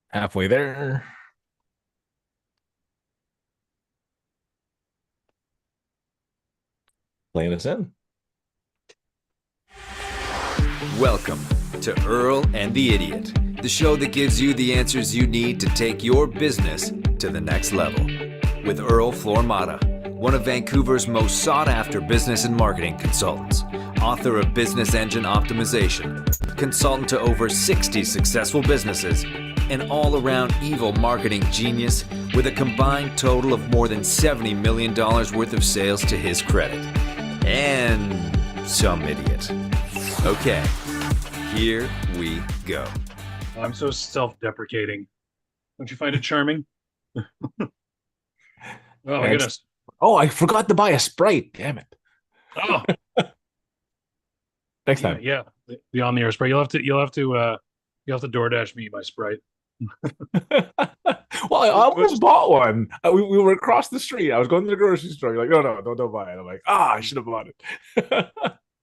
Halfway there. Playing us in. Welcome to Earl and the Idiot, the show that gives you the answers you need to take your business to the next level. With Earl Flormata, one of Vancouver's most sought-after business and marketing consultants, author of Business Engine Optimization, consultant to over 60 successful businesses, an all-around evil marketing genius with a combined total of more than $70 million worth of sales to his credit. And some idiot. Okay, here we go. I'm so self-deprecating. Don't you find it charming? Oh my goodness. Oh, I forgot to buy a Sprite. Damn it. Oh, Next time. yeah. The on the air Sprite. You'll have to DoorDash me my Sprite. Well, I almost bought one. We were across the street. I was going to the grocery store. You're like, no, don't buy it. I'm like, I should have bought it.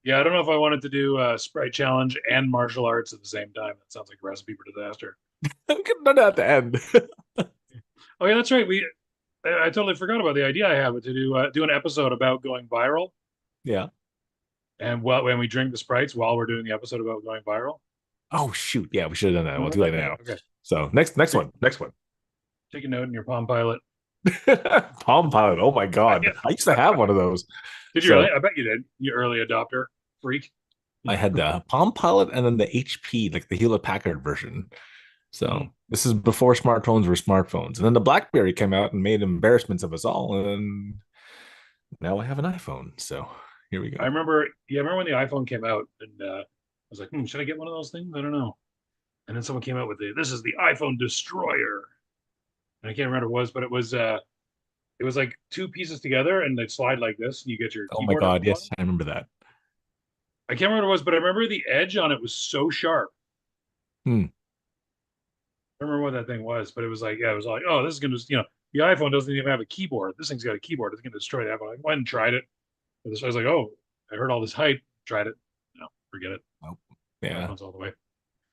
Yeah, I don't know if I wanted to do a Sprite challenge and martial arts at the same time. That sounds like a recipe for disaster. We could have done that at the end. Oh yeah, that's right. I totally forgot about the idea I had to do an episode about going viral, Yeah. and when we drink the Sprites while we're doing the episode about going viral. Oh shoot. Yeah, we should have done that. We'll do that now. Okay. So next one. Take a note in your Palm Pilot. Palm Pilot. Oh my God. I used to have one of those. Did you really? I bet you did. You early adopter freak. I had the Palm Pilot and then the HP, like the Hewlett Packard version. So this is before smartphones were smartphones. And then the BlackBerry came out and made embarrassments of us all. And now I have an iPhone. So here we go. I remember when the iPhone came out, and I was like, should I get one of those things? I don't know. And then someone came out with this is the iPhone Destroyer. And I can't remember what it was, but it was like two pieces together and they slide like this, and you get your Oh my keyboard. God, yes, I remember that. I can't remember what it was, but I remember the edge on it was so sharp. Hmm. I don't remember what that thing was, but it was like, oh, this is gonna, the iPhone doesn't even have a keyboard. This thing's got a keyboard. It's gonna destroy the iPhone. I went and tried it. I was like, oh, I heard all this hype. Tried it. No, forget it. Oh, yeah. iPhone's all the way.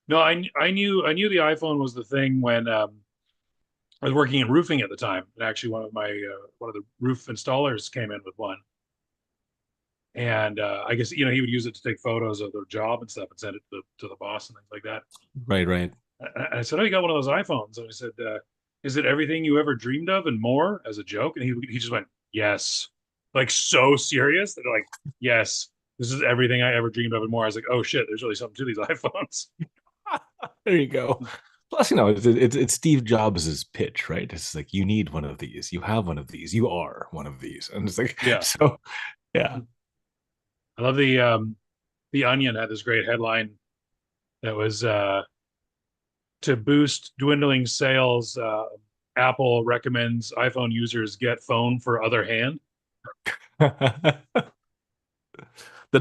No, I knew the iPhone was the thing when I was working in roofing at the time, and actually one of the roof installers came in with one, and I guess he would use it to take photos of their job and stuff and send it to the boss and things like that. Right. And I said, "Oh, you got one of those iPhones?" And I said, "Is it everything you ever dreamed of and more?" As a joke, and he just went, "Yes," like so serious. They're like, "Yes, this is everything I ever dreamed of and more." I was like, "Oh shit, there's really something to these iPhones." There you go. Plus, it's Steve Jobs's pitch, right? It's like, you need one of these. You have one of these. You are one of these. And it's like, Yeah. So, yeah. I love the Onion had this great headline that was to boost dwindling sales. Apple recommends iPhone users get phone for other hand. The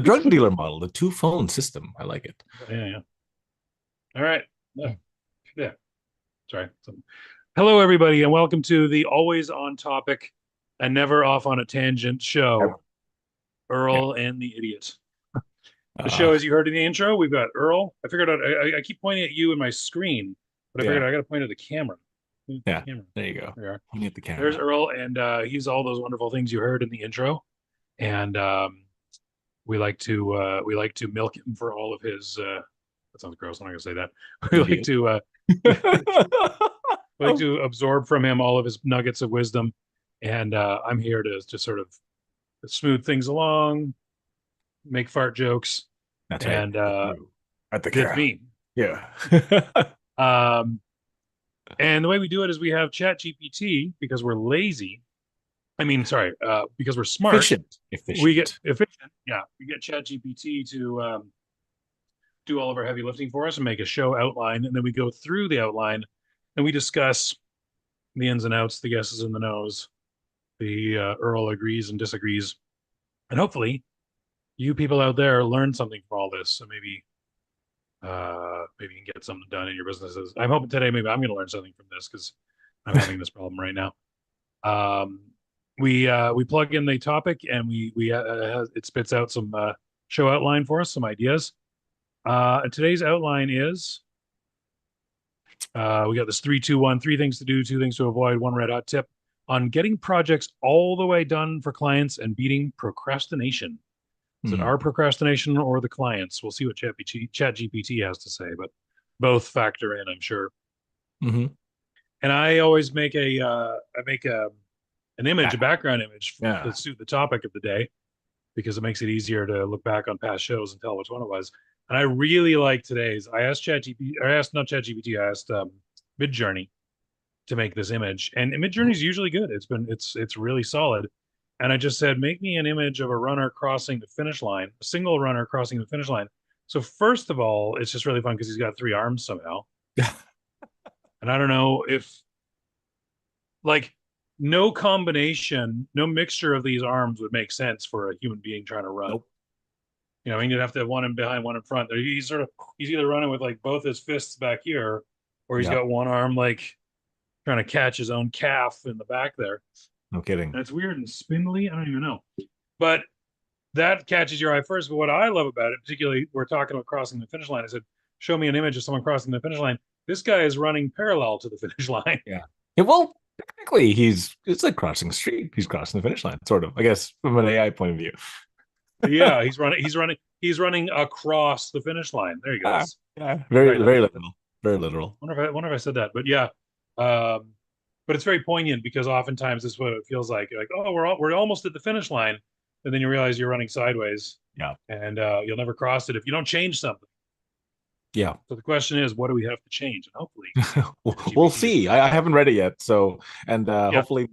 drug dealer model, the two phone system. I like it. Yeah. All right. Yeah. Sorry. Hello, everybody, and welcome to the always on topic and never off on a tangent show, Earl and the Idiot. The show, as you heard in the intro, we've got Earl. I figured out, I keep pointing at you in my screen, but I figured I got to point at the camera. Yeah. There you go. There you at the camera. There's Earl, and he's all those wonderful things you heard in the intro. And we like to milk him for all of his that sounds gross. I'm not gonna say that. We like to absorb from him all of his nuggets of wisdom, and I'm here to just sort of smooth things along, make fart jokes. That's right. And at the camera. me. Yeah. And the way we do it is we have Chat GPT because we're lazy. Because we're smart. Efficient. We get efficient. Yeah, we get Chat GPT to do all of our heavy lifting for us and make a show outline, and then we go through the outline and we discuss the ins and outs, the yeses and the nos, the Earl agrees and disagrees, and hopefully you people out there learn something from all this. So maybe you can get something done in your businesses. I'm hoping today maybe I'm going to learn something from this because I'm having this problem right now. We plug in the topic and it spits out some show outline for us, some ideas. Today's outline is We got this 3-2-1, three things to do, two things to avoid, one red hot tip on getting projects all the way done for clients and beating procrastination. Is it Hmm. our procrastination or the clients? We'll see what ChatGPT has to say, but both factor in, I'm sure. Hmm. And I always make I make an image, a Back. background image to Yeah. suit the topic of the day because it makes it easier to look back on past shows and tell which one it was. And I really like today's. I asked ChatGPT, I asked not ChatGPT, I asked Midjourney to make this image, and Midjourney Mhm. is usually good. It's really solid. And I just said, make me an image of a runner crossing the finish line, a single runner crossing the finish line. So first of all, it's just really fun because he's got three arms somehow, and I don't know if like no combination, no mixture of these arms would make sense for a human being trying to run. Nope. You know, I mean, you'd have to have one in behind, one in front. He's either running with like both his fists back here, or he's Yep. got one arm like trying to catch his own calf in the back there. No kidding. And it's weird and spindly. I don't even know. But that catches your eye first. But what I love about it, particularly we're talking about crossing the finish line, I said, show me an image of someone crossing the finish line. This guy is running parallel to the finish line. Yeah. Yeah, well, technically, it's like crossing the street. He's crossing the finish line, sort of. I guess from an AI point of view. Yeah, he's running across the finish line. There you go. Ah, That's yeah. Very, right. very literal. Very literal. Wonder if I said that. But yeah. Um, but it's very poignant because oftentimes this is what it feels like. You're like, oh, we're almost at the finish line, and then you realize you're running sideways, Yeah. and you'll never cross it if you don't change something. Yeah. So the question is, what do we have to change? And hopefully, We'll ChatGPT is see. going to I tell us. haven't read it yet, so and Yeah, hopefully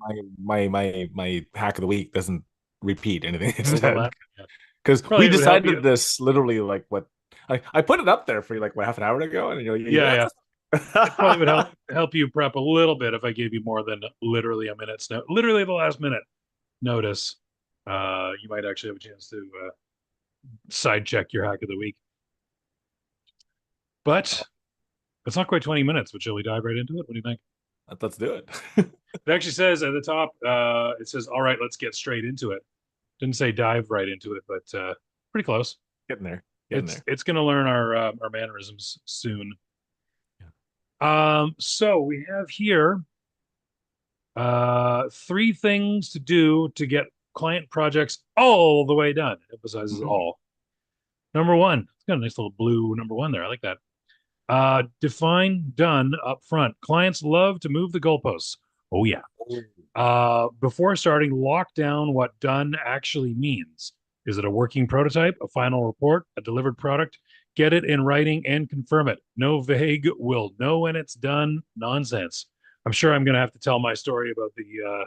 my hack of the week doesn't repeat anything it said overlap. Yeah, because we probably it would help you. decided this literally like what I put it up there for you like what half an hour ago, and you're like, Yeah, yeah, yeah. It probably would that's help you prep a little bit if I gave you more than literally a minute's literally the last minute notice. You might actually have a chance to side check your hack of the week. But it's not quite 20 minutes, but shall we dive right into it? What do you think? let's do it. It actually says at the top, it says, all right, let's get straight into it. Didn't say dive right into it, but pretty close. Getting there, getting It's there. it's going to learn our mannerisms soon. Yeah. So we have here three things to do to get client projects all the way done. It emphasizes Mhm. all. Number one, it's got a nice little blue number one there. I like that. Define done up front. Clients love to move the goalposts. Oh yeah. Oh, Before starting, lock down what done actually means. Is it a working prototype, a final report, a delivered product? Get it in writing and confirm it. No vague, will know when it's done nonsense. I'm sure I'm going to have to tell my story about the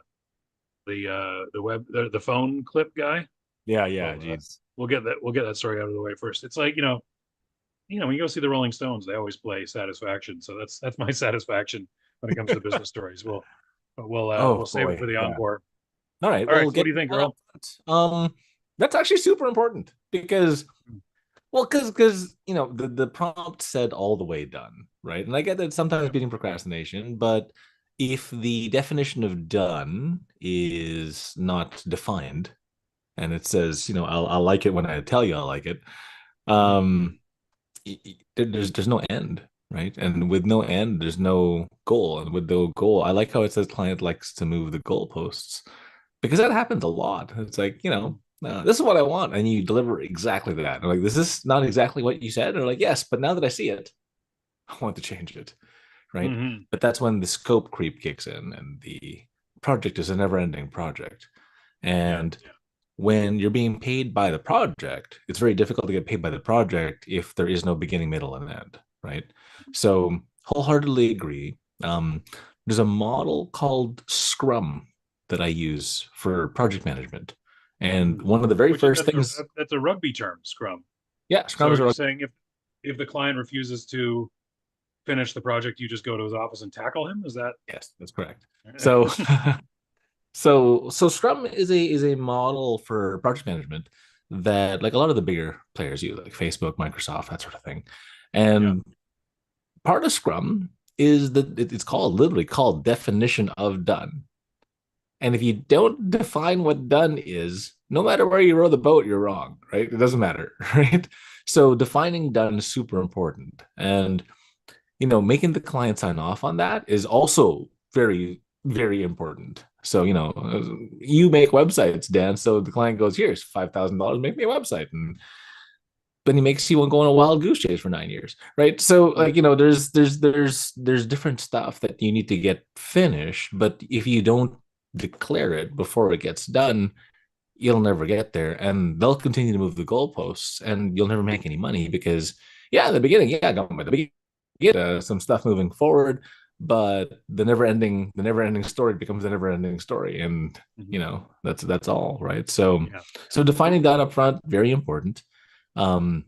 phone clip guy. yeah, yeah. Well, Geez. we'll get that story out of the way first. It's like when you go see the Rolling Stones, they always play Satisfaction. So that's my satisfaction when it comes to business stories. We'll Oh save it boy. for the Yeah. encore. All right. All right. Well, So what do get you think, that up Earl? front. That's actually super important because well, because the prompt said all the way done, right? And I get that sometimes Yeah. beating procrastination, but if the definition of done is not defined, and it says, I'll like it when I tell you I like it, Mhm. um, there's no end, right? And with no end, there's no goal, and with no goal, I like how it says client likes to move the goalposts because that happens a lot. It's like, this is what I want, and you deliver exactly that. And like, this is not exactly what you said. Or like, yes, but now that I see it, I want to change it, right? Mhm. But that's when the scope creep kicks in, and the project is a never-ending project. Yeah. And when you're being paid by the project, it's very difficult to get paid by the project if there is no beginning, middle, and end, right? So wholeheartedly agree. There's a model called Scrum that I use for project management. And one of the very Which is first things, that's a rugby term, scrum. yeah, So Scrum is are you a saying if the client refuses to finish the project, you just go to his office and tackle him? Is that yes, that's correct. So so Scrum is a model for project management that like a lot of the bigger players use, like Facebook, Microsoft, that sort of thing. yeah. And part of Scrum is that it's called literally called definition of done. And if you don't define what done is, no matter where you row the boat, you're wrong, right? It doesn't matter, right? So defining done is super important. And making the client sign off on that is also very, very important. So, you make websites, Dan. So the client goes, here's $5,000, make me a website. And then he makes you go on a wild goose chase for 9 years, right? So like, there's different stuff that you need to get finished. But if you don't declare it before it gets done, you'll never get there. And they'll continue to move the goalposts and you'll never make any money because yeah, in the beginning, yeah, I got the beginning get some stuff moving forward, but the never ending story becomes the never ending story, and Mm-hmm. that's all, right? So Yeah. defining that up front, very important. um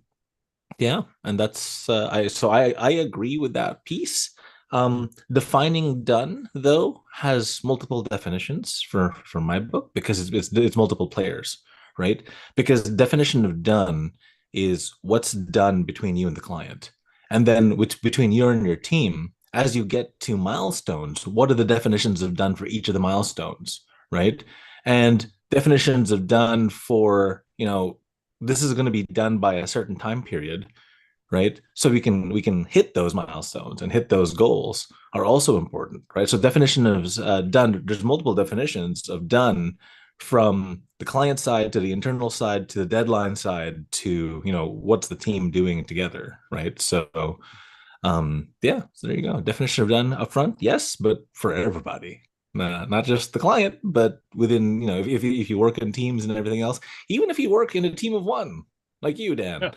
yeah, and that's I agree with that piece. Defining done though has multiple definitions for my book because it's multiple players, right? Because definition of done is what's done between you and the client, and then which between you and your team. As you get to milestones, what are the definitions of done for each of the milestones, right? And definitions of done for this is going to be done by a certain time period, right? So we can hit those milestones and hit those goals are also important, right? So definition of done, there's multiple definitions of done, from the client side to the internal side to the deadline side to what's the team doing together, right? So yeah, so there you go. Definition of done up front, yes, but for everybody. Not just the client, but within, if you work in teams and everything else, even if you work in a team of one, like you, Dan, Yeah.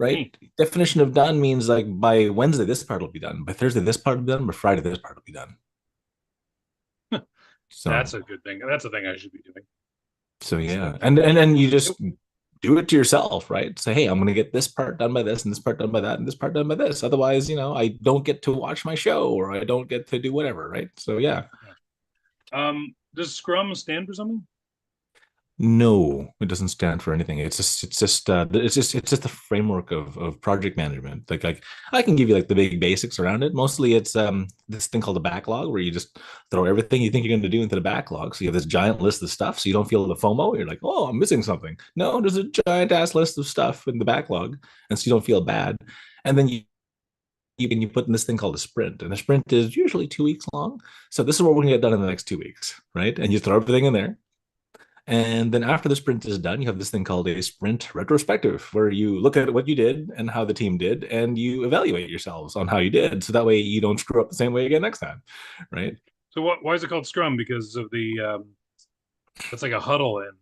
right? Me. Definition of done means like by Wednesday, this part will be done. By Thursday, this part will be done. By Friday, this part will be done. So, That's a good thing. That's a thing I should be doing. so So yeah. that, And then you just do it to yourself, right? Say, hey, I'm going to get this part done by this and this part done by that and this part done by this. Otherwise, I don't get to watch my show or I don't get to do whatever, right? So yeah. yeah. Does Scrum stand for something? No, it doesn't stand for anything. It's just a framework of project management. Like I can give you like the big basics around it. Mostly it's this thing called a backlog where you just throw everything you think you're going to do into the backlog. So you have this giant list of stuff, so you don't feel the FOMO. You're like, oh, I'm missing something. No, there's a giant ass list of stuff in the backlog, and so you don't feel bad. And then you put in this thing called a sprint, and a sprint is usually 2 weeks long. So this is what we're going to get done in the next 2 weeks, right? And you throw everything in there, and then after the sprint is done, you have this thing called a sprint retrospective, where you look at what you did and how the team did, and you evaluate yourselves on how you did. So that way you don't screw up the same way again next time, right? So why is it called Scrum? Because of the it's like a huddle, and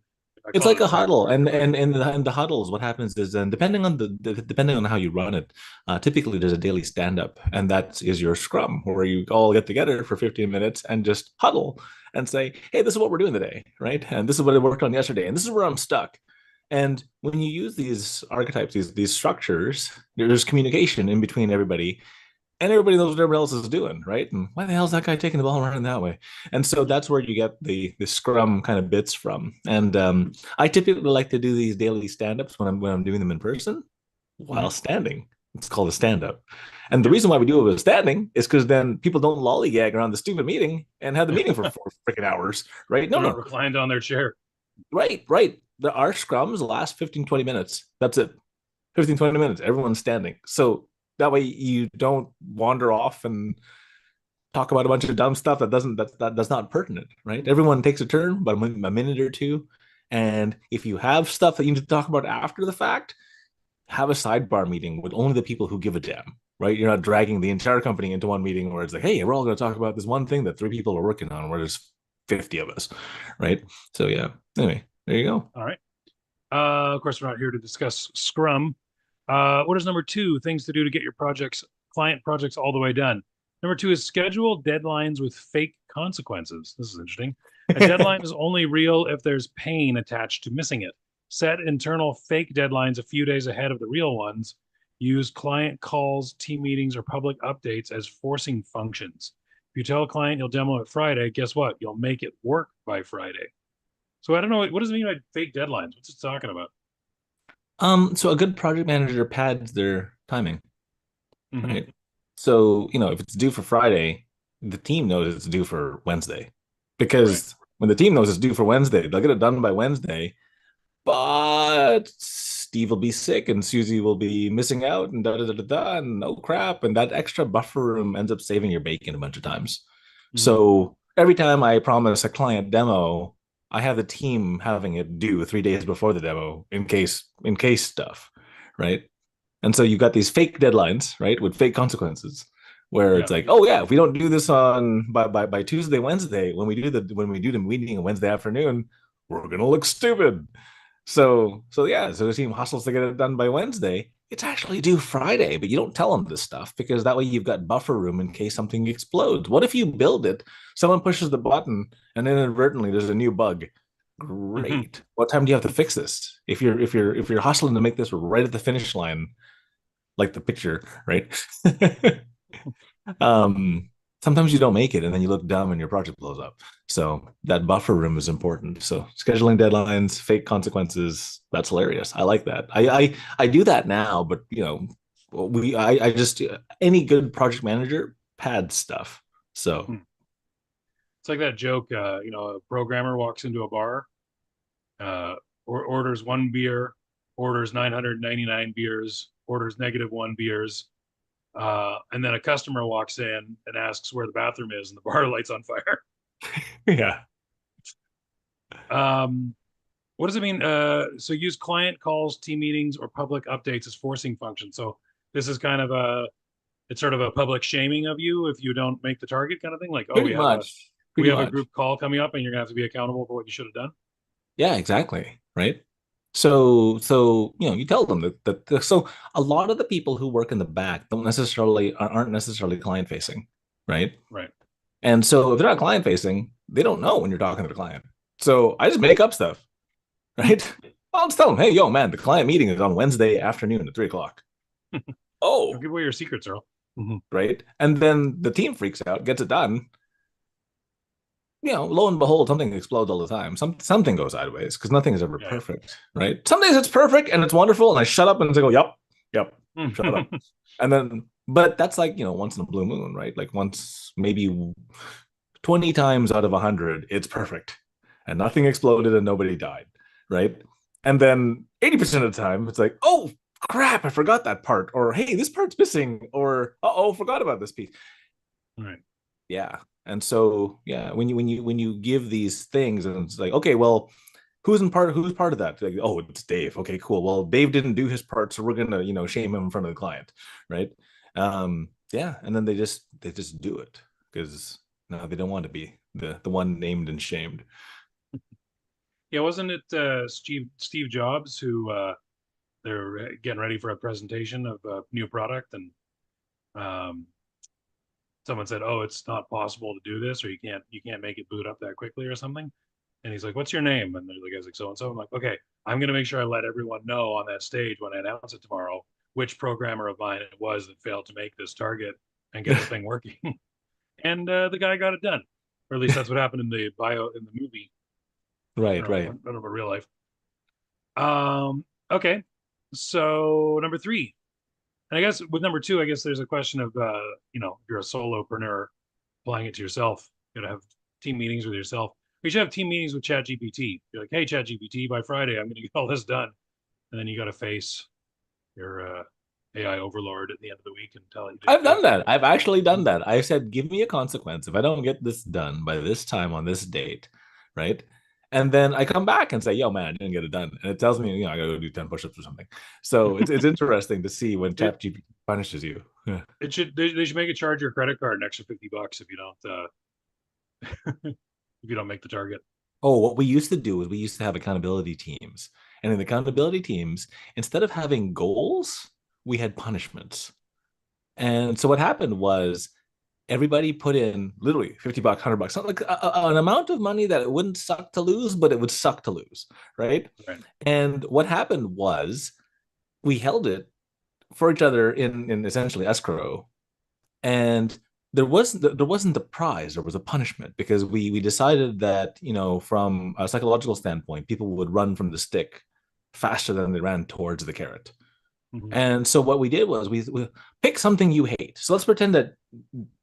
I It's call it like a a sprint huddle, and retrospective. the huddles, what happens is, and depending on how you run it, typically there's a daily stand up, and that is your scrum, where you all get together for 15 minutes and just huddle and say, hey, this is what we're doing today, right? And this is what I worked on yesterday, and this is where I'm stuck. And when you use these archetypes, these structures, there's communication in between everybody, and everybody knows what everyone else is doing, right? And why the hell is that guy taking the ball and running that way? And so that's where you get the scrum kind of bits from. And I typically like to do these daily stand-ups when I'm doing them in person Mm-hmm. while standing. It's called a stand-up. And the Yeah. reason why we do it with standing is because then people don't lollygag around the stupid meeting and have the meeting for 4 freaking hours, right? No, They're not no, reclined on their chair. right. Our scrums last 15, 20 minutes. That's it. 15, 20 minutes. Everyone's standing. So that way you don't wander off and talk about a bunch of dumb stuff that's not pertinent, right? Everyone takes a turn, but a minute or two. And if you have stuff that you need to talk about after the fact, have a sidebar meeting with only the people who give a damn, right? You're not dragging the entire company into one meeting where it's like, hey, we're all going to talk about this one thing that three people are working on, where there's 50 of us, right? So yeah. Anyway, there you go. All right. Of course, we're not here to discuss Scrum. What is number two? Things to do to get your client projects all the way done. Number two is schedule deadlines with fake consequences. This is interesting. A deadline is only real if there's pain attached to missing it. Set internal fake deadlines a few days ahead of the real ones. Use client calls, team meetings, or public updates as forcing functions. If you tell a client you'll demo it Friday, guess what? You'll make it work by Friday. So I don't know, what does it mean by fake deadlines? What's it talking about? So a good project manager pads their timing, Mm-hmm. right? So, if it's due for Friday, the team knows it's due for Wednesday. Right. Because when the team knows it's due for Wednesday, they'll get it done by Wednesday. But Steve will be sick and Susie will be missing out and da da da da da and oh crap. And that extra buffer room ends up saving your bacon a bunch of times. Mhm. So every time I promise a client demo, I have the team having it due 3 days before the demo in case stuff, right? And so you got these fake deadlines, right, with fake consequences, where Yeah. it's like, oh yeah, if we don't do this on by Tuesday, Wednesday, when we do the meeting on Wednesday afternoon, we're gonna look stupid. So the team hustles to get it done by Wednesday. It's actually due Friday, but you don't tell them this stuff because that way you've got buffer room in case something explodes. What if you build it, someone pushes the button, and inadvertently there's a new bug? Mhm. Great. What time do you have to fix this? If you're hustling to make this right at the finish line, like the picture, right? um, Sometimes you don't make it, and then you look dumb, and your project blows up. So that buffer room is important. So scheduling deadlines, fake consequences. That's hilarious. I like that. I do that now, but I just any good project manager pads stuff. So It's like that joke, a programmer walks into a bar, uh, or orders one beer, orders 999 beers, orders -1 beers, and then a customer walks in and asks where the bathroom is, and the bar light's on fire. yeah, Um, what does it mean? So use client calls, team meetings, or public updates as forcing function. So this is kind of it's sort of a public shaming of you if you don't make the target kind of thing. Like, oh, pretty we have a much, we pretty have a much. group call coming up, and you're gonna have to be accountable for what you should have done. Yeah, exactly. Right. So you tell them so a lot of the people who work in the back aren't necessarily client facing, right? Right. And so if they're not client facing, they don't know when you're talking to the client. So I just make up stuff, right? I'll just tell them, hey, yo, man, the client meeting is on Wednesday afternoon at 3 o'clock. Don't Oh, give away your secrets, Earl. Mhm. right. And then the team freaks out, gets it done. Lo and behold, something explodes all the time. Something goes sideways because nothing is ever Yeah. perfect, right? Some days it's perfect and it's wonderful, and I shut up and I go, "Yep, yep, shut up." Yeah. And then, but that's like once in a blue moon, right? Like once, maybe 20 times out of 100, it's perfect, and nothing exploded and nobody died, right? And then 80% of the time, it's like, "Oh crap, I forgot that part," or "Hey, this part's missing," or "Uh oh, forgot about this piece." Right. Yeah. And so yeah, when you give these things and it's like, okay, well, who's part of that? Like, oh, it's Dave. Okay, cool. Well, Dave didn't do his part, so we're gonna shame him in front of the client, right? Yeah, and then they just do it because no, they don't want to be the one named and shamed. Yeah, wasn't it Steve Jobs who they're getting ready for a presentation of a new product, and um, someone said, "Oh, it's not possible to do this, or you can't make it boot up that quickly, or something." And he's like, "What's your name?" And the guy's like, "So and so." I'm like, "Okay, I'm gonna make sure I let everyone know on that stage when I announce it tomorrow which programmer of mine it was that failed to make this target and get the thing working." And the guy got it done, or at least that's what happened in the bio in the movie. I Right, don't know. I right. don't know about real life. Okay. So number three. And I guess with number two, I guess there's a question of if you're a solopreneur applying it to yourself, you gotta have team meetings with yourself. You should have team meetings with ChatGPT. You're like, hey ChatGPT, by Friday, I'm gonna get all this done. And then you gotta face your AI overlord at the end of the week and tell it you didn't I've do it. done that. I've actually done that. I said, give me a consequence if I don't get this done by this time on this date, right? And then I come back and say, yo, man, I didn't get it done. And it tells me, I gotta go do 10 push-ups or something. So it's interesting to see when It ChatGPT punishes you. Yeah. they should make it charge your credit card an extra $50 if you don't make the target. Oh, what we used to do is we used to have accountability teams. And in the accountability teams, instead of having goals, we had punishments. And so what happened was everybody put in literally $50, $100, something like an amount of money that it wouldn't suck to lose, but it would suck to lose, right? Right. And what happened was we held it for each other in essentially escrow, and there wasn't the prize, there was a punishment because we decided that from a psychological standpoint, people would run from the stick faster than they ran towards the carrot. Mhm. And so what we did was we pick something you hate. So let's pretend that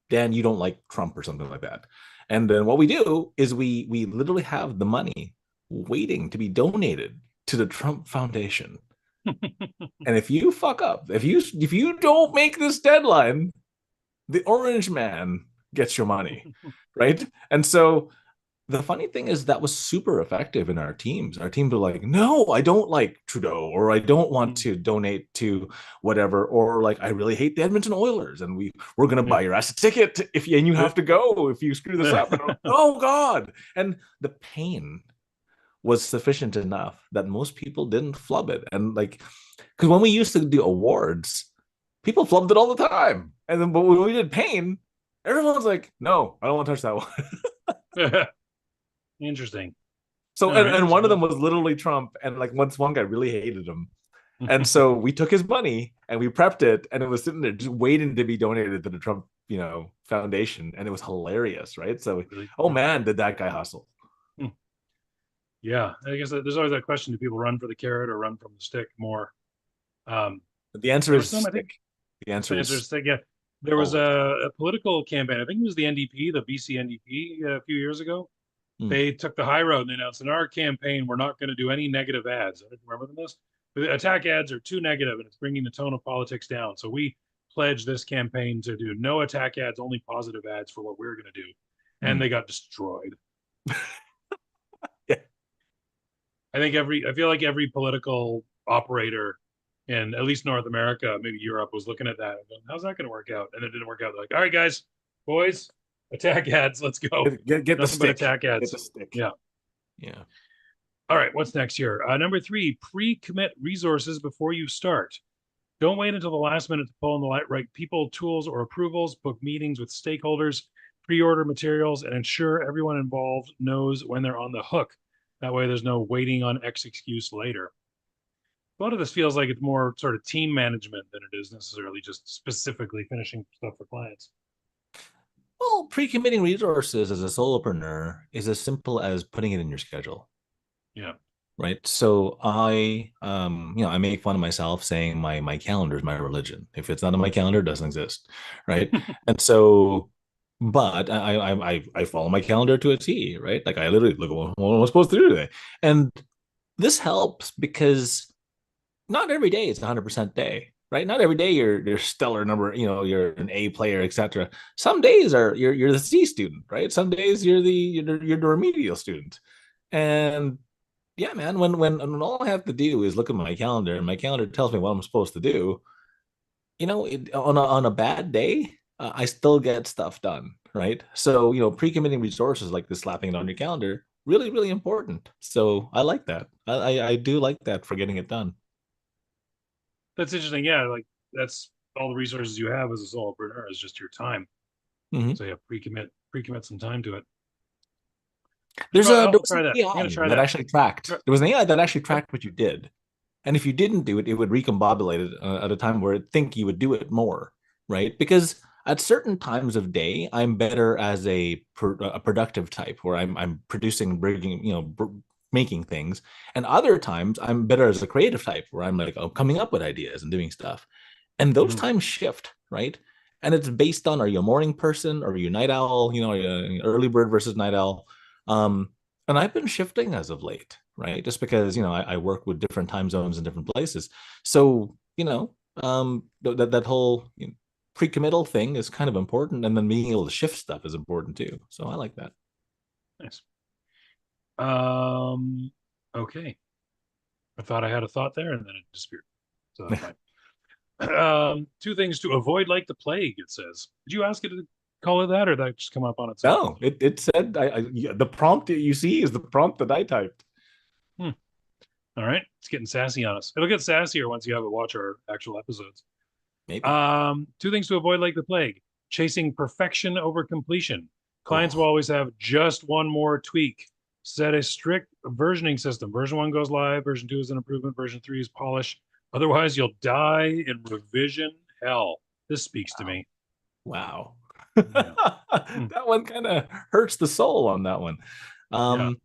Dan, you don't like Trump or something like that. And then what we do is we literally have the money waiting to be donated to the Trump Foundation. And if you fuck up, if you don't make this deadline, the orange man gets your money, right? And so the funny thing is that was super effective in our teams. Our teams were like, no, I don't like Trudeau, or I don't want to donate to whatever, or like I really hate the Edmonton Oilers, and we're gonna buy Yeah. your ass a ticket if you and you have to go if you screw this up. And oh God. And the pain was sufficient enough that most people didn't flub it. And like, because when we used to do awards, people flubbed it all the time. And then, but when we did pain, everyone's like, no, I don't want to touch that one. Interesting. So, All and right. one of them So, was literally Trump. And like, once one guy really hated him. And so we took his money and we prepped it, and it was sitting there just waiting to be donated to the Trump, foundation. And it was hilarious, right? So, really, oh man, did that guy hustle? hmm. Yeah. I guess there's always that question: do people run for the carrot or run from the stick more? Um, The answer there was is some, I think, stick. The answer the answer is is stick. Yeah. There was always. a political campaign. I think it was the NDP, the BC NDP, a few years ago. Mm. They took the high road and they announced in our campaign, we're not going to do any negative ads. I don't remember this. The attack ads are too negative and it's bringing the tone of politics down. So we pledged this campaign to do no attack ads, only positive ads for what we're going to do. And Mm. they got destroyed. Yeah. I feel like every political operator in at least North America, maybe Europe, was looking at that and going, how's that going to work out? And it didn't work out. They're like, all right, guys, boys, attack ads, let's go. Get the Nothing but stick. attack Get the ads. stick. Yeah. Yeah. All right, what's next here? Number three, pre-commit resources before you start. Don't wait until the last minute to pull in the right people, tools, or approvals. Book meetings with stakeholders, pre-order materials, and ensure everyone involved knows when they're on the hook. That way, there's no waiting on X excuse later. A lot of this feels like it's more sort of team management than it is necessarily just specifically finishing stuff for clients. Well, pre-committing resources as a solopreneur is as simple as putting it in your schedule, Yeah. right? So I make fun of myself saying my calendar is my religion. If it's not on my calendar, it doesn't exist, right? And so, but I follow my calendar to a T, right? Like I literally look at what am I supposed to do today, and this helps because not every day it's 100% day, right? Not every day you're stellar number, you're an A player, etc. Some days are you're the C student, right? Some days you're the remedial student. And yeah, man, when all I have to do is look at my calendar and my calendar tells me what I'm supposed to do, on a bad day, I still get stuff done, right? So, pre-committing resources like this, slapping it on your calendar, really, really important. So I like that. I do like that for getting it done. That's interesting. Yeah, like that's all the resources you have as a solopreneur is just your time. Mhm. So yeah, pre-commit some time to it. There's a I'll there was try an that. I'm AI gonna try that that. actually tracked. There was an AI that actually tracked what you did, and if you didn't do it, it would recombobulate it at a time where it think you would do it more, right? Because at certain times of day, I'm better as a productive type, where I'm producing, bringing, making things, and other times I'm better as a creative type, where I'm like, coming up with ideas and doing stuff, and those Mhm. times shift, right? And it's based on, are you a morning person or are you a night owl? Are you an early bird versus night owl? Um, and I've been shifting as of late, right? Just because I work with different time zones in different places, so that whole pre-committal thing is kind of important, and then being able to shift stuff is important too. So I like that. Nice. Um, okay. I thought I had a thought there and then it disappeared. So that's fine. Two things to avoid like the plague, it says. Did you ask it to call it that or did that just come up on its own? No, it said the prompt that you see is the prompt that I typed. Hmm. All right. It's getting sassy on us. It'll get sassier once you have it watch our actual episodes. Maybe. Two things to avoid like the plague: chasing perfection over completion. Clients will Oh, always have just one more tweak. Set a strict versioning system. Version one goes live, version two is an improvement, version three is polish. Otherwise, you'll die in revision hell. This speaks to wow. me. Wow. Yeah. Hmm. That one kind of hurts the soul on that one. Yeah. Um,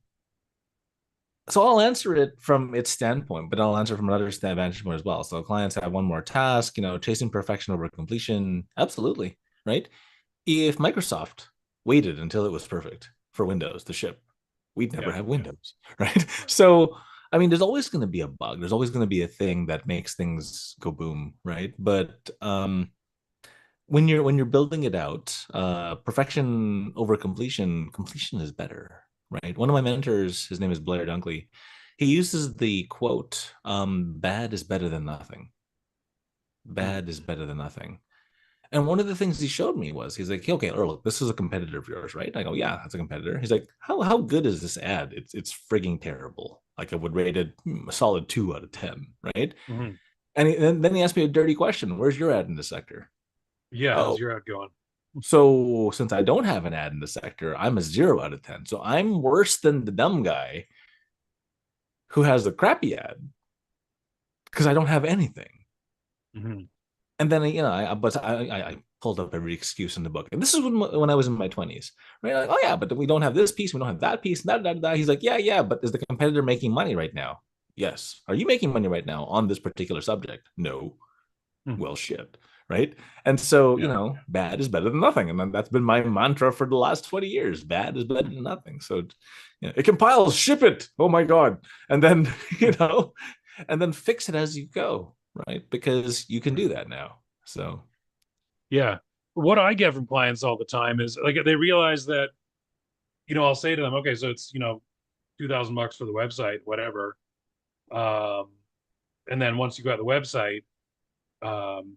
so I'll answer it from its standpoint, but I'll answer from another vantage point as well. So clients have one more task, chasing perfection over completion. Absolutely. Right. If Microsoft waited until it was perfect for Windows to ship, we'd never Yeah. have Yeah. Windows. Right. Right. So I mean, there's always going to be a bug. There's always going to be a thing that makes things go boom, right? But when you're building it out, perfection over completion, completion is better, right? One of my mentors, his name is Blair Dunkley. He uses the quote, "Bad is better than nothing. Mm, Bad is better than nothing." And one of the things he showed me was he's like, "Okay, Earl, this is a competitor of yours, right?" I go, "Yeah, that's a competitor." He's like, "How good is this ad? It's frigging terrible. Like I would rate it a solid 2 out of 10, right?" mhm. And then he asked me a dirty question: "Where's your ad in the sector?" Yeah, how's Oh, your ad going? so since I don't have an ad in the sector, I'm a 0 out of 10. So I'm worse than the dumb guy who has a crappy ad because I don't have anything. Mhm. And then I pulled up every excuse in the book, and this is when I was in my 20s, right? Like, oh yeah, but we don't have this piece, we don't have that piece, da. He's like, yeah, but is the competitor making money right now? Yes. Are you making money right now on this particular subject? No. Mhm. Well, shit, right? And so, Yeah. bad is better than nothing, and that's been my mantra for the last 20 years. Bad is better than nothing. So, it compiles, ship it. Oh my god, and then and then fix it as you go, right? Because you can Right. do that now. So, Yeah. What I get from clients all the time is like they realize that, I'll say to them, okay, so it's, 2,000 bucks for the website, whatever. Um, and then once you got the website, um,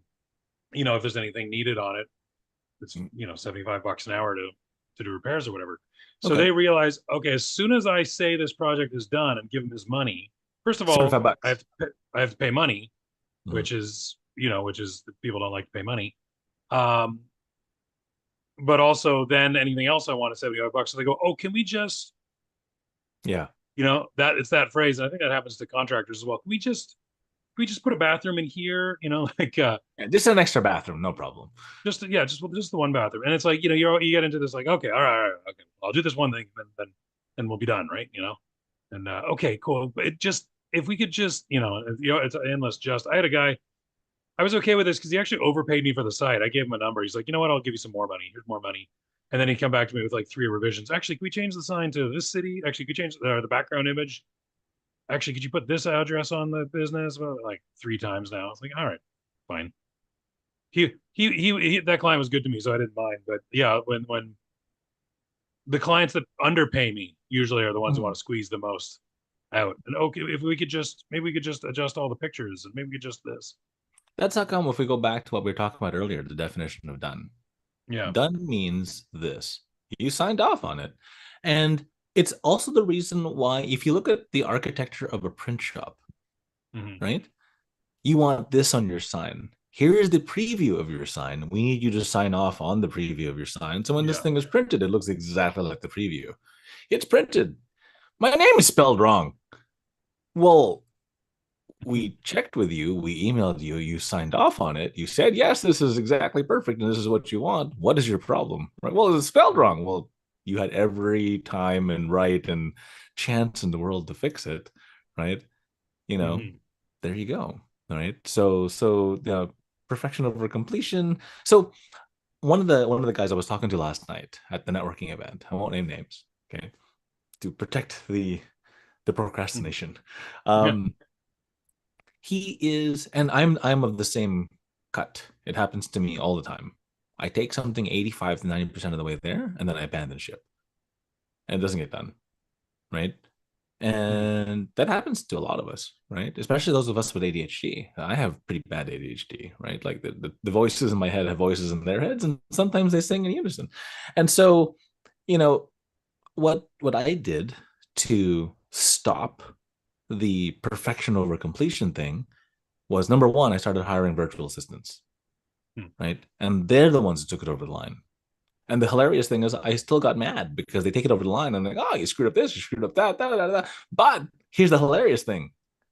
if there's anything needed on it, it's, 75 bucks an hour to do repairs or whatever. So okay, they realize, okay, as soon as I say this project is done and give them this money, first of all, 75 bucks. I have to pay money, Mhm. which is people don't like to pay money. Um, but also then anything else I want is 75 bucks. So they go, oh, can we just, Yeah. that it's that phrase. And I think that happens to contractors as well. Can we just put a bathroom in here? Like Yeah, just an extra bathroom, no problem. just yeah, just the one bathroom. And it's like, you get into this like, okay, all right, okay, I'll do this one thing, then we'll be done, right? And okay, cool. But it just if we could just, it's endless. Just I had a guy. I was okay with this because he actually overpaid me for the site. I gave him a number. He's like, you know what? I'll give you some more money. Here's more money. And then he'd come back to me with like 3 revisions. Actually, can we change the sign to this city? Actually, could we change the background image? Actually, could you put this address on the business? Well, like 3 times now. It's like, all right, fine. That client was good to me, so I didn't mind. But yeah, when the clients that underpay me usually are the ones who Mhm. want to squeeze the most out. And okay, if we could just maybe we could just adjust all the pictures and maybe we could just this. That's how come if we go back to what we were talking about earlier, the definition of done. Yeah. Done means this. You signed off on it. And it's also the reason why, if you look at the architecture of a print shop, Hmm. right? You want this on your sign. Here is the preview of your sign. We need you to sign off on the preview of your sign. So when this Yeah. thing is printed, it looks exactly like the preview. It's printed. My name is spelled wrong. Well, we checked with you, we emailed you, you signed off on it, you said, yes, this is exactly perfect and this is what you want. What is your problem? Right? Well, it's spelled wrong. Well, you had every time and right and chance in the world to fix it, right? You know, Hmm. there you go. All right. Perfection over completion. So one of the guys I was talking to last night at the networking event, I won't name names, okay, to protect the procrastination. Yeah. Um, he is, and I'm of the same cut. It happens to me all the time. I take something 85 to 90% of the way there, and then I abandon ship, and it doesn't get done, right? Hmm. And that happens to a lot of us, right? Especially those of us with ADHD. I have pretty bad ADHD, right? Like the voices in my head have voices in their heads, and sometimes they sing in unison. And so, you know, what I did to stop the perfection over completion thing was, number one, I started hiring virtual assistants, Hmm. right? And they're the ones who took it over the line. And the hilarious thing is, I still got mad because they take it over the line and like, oh, you screwed up this, you screwed up that, da, da, da. But here's the hilarious thing: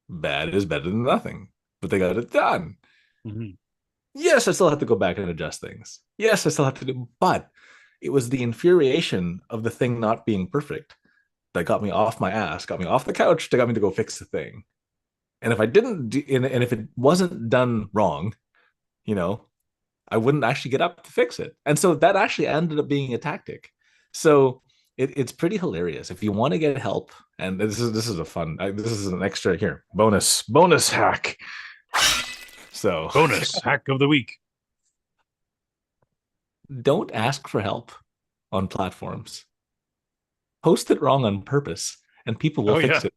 bad is better than nothing, but they got it done. Hmm. Yes, I still have to go back and adjust things. Yes, I still have to do, but it was the infuriation of the thing not being perfect that got me off my ass, got me off the couch, that got me to go fix the thing. And if I didn't, and if it wasn't done wrong, you know, I wouldn't actually get up to fix it. And so that actually ended up being a tactic. So it's pretty hilarious. If you want to get help, and this is a fun, this is an extra here bonus hack. So Bonus hack of the week. don't ask for help on platforms. Post it wrong on purpose, and people will Oh yeah. fix it.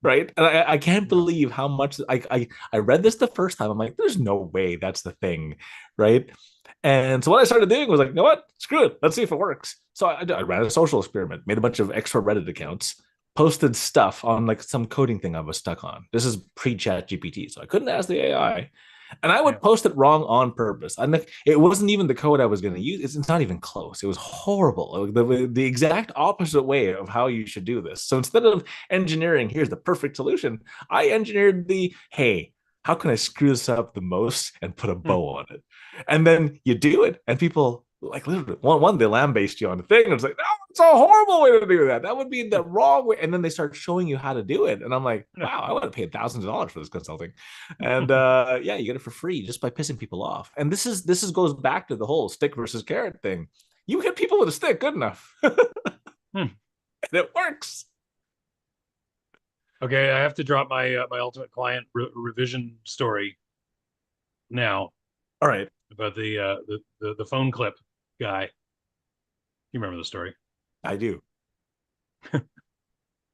Right? And I can't Yeah. believe how much I read this the first time. I'm like, there's no way that's the thing, right? And so what I started doing was like, you know what? Screw it. Let's see if it works. So I ran a social experiment, made a bunch of extra Reddit accounts, posted stuff on like some coding thing I was stuck on. This is pre-chat GPT, so I couldn't ask the AI. And I Yeah. would post it wrong on purpose. And like, it wasn't even the code I was going to use. It's not even close. It was horrible. The exact opposite way of how you should do this. So instead of engineering, here's the perfect solution, I engineered the, hey, how can I screw this up the most and put a Hmm. bow on it? And then you do it, and people like literally one they lambast you on the thing. And it's like, no, it's a horrible way to do that. That would be the wrong way. And then they start showing you how to do it. And I'm like, wow, I would have paid thousands of dollars for this consulting. And yeah, you get it for free just by pissing people off. And this is goes back to the whole stick versus carrot thing. You hit people with a stick good enough, and Hmm. it works. Okay, I have to drop my ultimate client revision story now All right, about the phone clip guy. You remember the story? I do.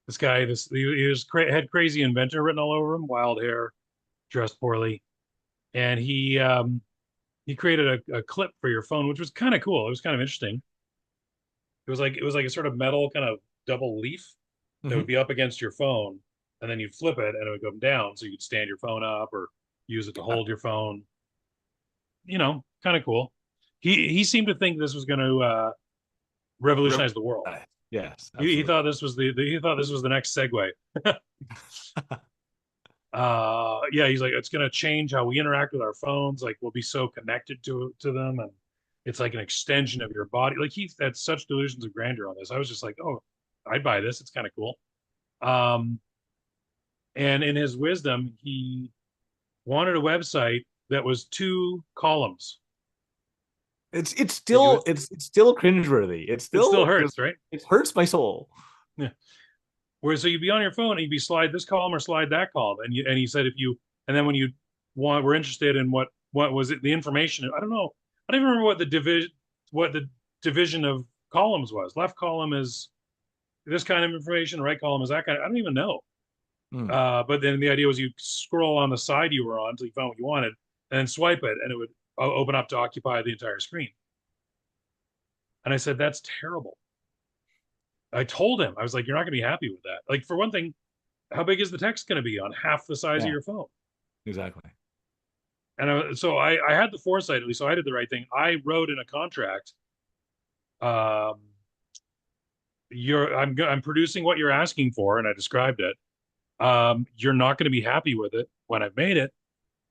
This guy, had crazy inventor written all over him, wild hair, dressed poorly, and he created a clip for your phone, which was kind of cool. It was kind of interesting. It was like a sort of metal kind of double leaf that would Mm-hmm. be up against your phone, and then you'd flip it and it would go down, so you could stand your phone up or use it to hold your phone. Kind of cool. He seemed to think this was going to revolutionize the world. Yes, He absolutely. thought this was the next segue. Yeah, he's like, it's going to change how we interact with our phones. Like, we'll be so connected to them, and it's like an extension of your body. Like, he had such delusions of grandeur on this. I was just like, oh, I'd buy this. It's kind of cool. um and in his wisdom, he wanted a website that was two columns. It's Like, still it's still cringeworthy. It's it still still hurts, right? it hurts my soul. Yeah. Whereas, so you'd be on your phone and you'd be slide this column or slide that column, and he said, if you, and then when you were interested in what was it, the information, I don't know, I don't even remember what the division of columns was. Left column is this kind of information, right column is that kind of, I don't even know. Hmm. But then the idea was you scroll on the side you were on until you found what you wanted, and then swipe it, and it would open up to occupy the entire screen. And I said, that's terrible. I told him, I was like, you're not going to be happy with that. Like, for one thing, how big is the text going to be on half the size of Yeah, your phone? exactly. And so I had the foresight, at least, so I did the right thing. I wrote in a contract, um, I'm producing what you're asking for, and I described it. You're not going to be happy with it when I've made it,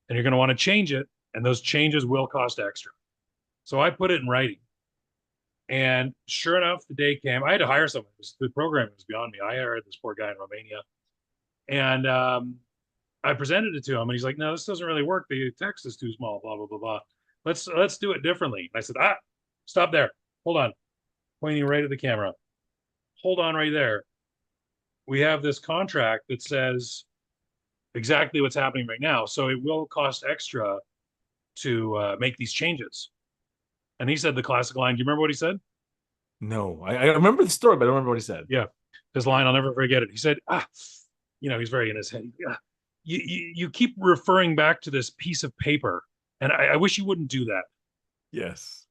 and you're going to want to change it, and those changes will cost extra. So I put it in writing. And sure enough, the day came. I had to hire someone. The program was beyond me. I hired this poor guy in Romania, and I presented it to him, and he's like, "No, this doesn't really work. The text is too small. Blah blah blah blah. Let's do it differently." And I said, stop there. Hold on." Pointing right at the camera. Hold on right there. We have this contract that says exactly what's happening right now, so it will cost extra to make these changes. And he said the classic line. Do you remember what he said? No, I remember the story, but I don't remember what he said. Yeah, his line, I'll never forget it. He said, he's very in his head. You keep referring back to this piece of paper, and I wish you wouldn't do that. Yes.